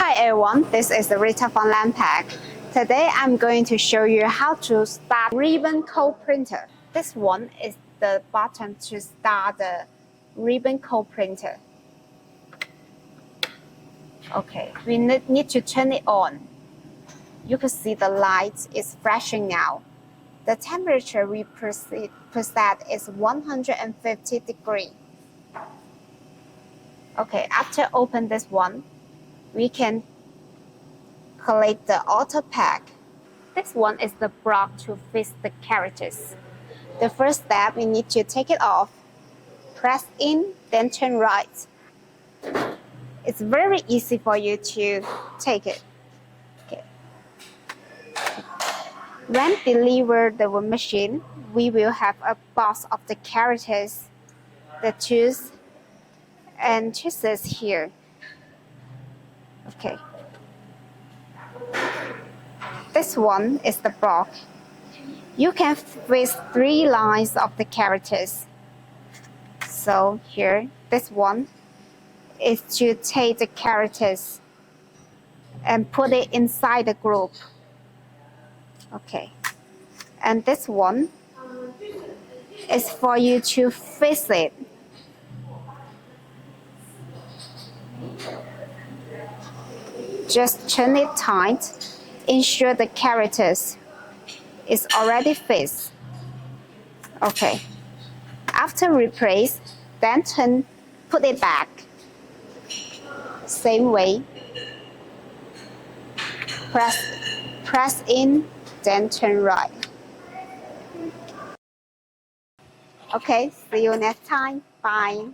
Hi everyone, this is Rita from Landpack. Today I'm going to show you how to start ribbon code printer. This one is the button to start the ribbon code printer. Okay, we need to turn it on. You can see the light is flashing now. The temperature we preset is 150 degrees. Okay, after open this one, we can collect the auto pack. This one is the block to fix the characters. The first step, we need to take it off, press in, then turn right. It's very easy for you to take it. Okay. When delivered the machine, we will have a box of the characters, the tools, and tweezers here. Okay. This one is the block. You can fix 3 lines of the characters. So here, this one is to take the characters and put it inside the group. Okay. And this one is for you to fix it. Just turn it tight. Ensure the characters is already fixed. Okay. After replace, then put it back. Same way. Press in, then turn right. Okay, see you next time. Bye.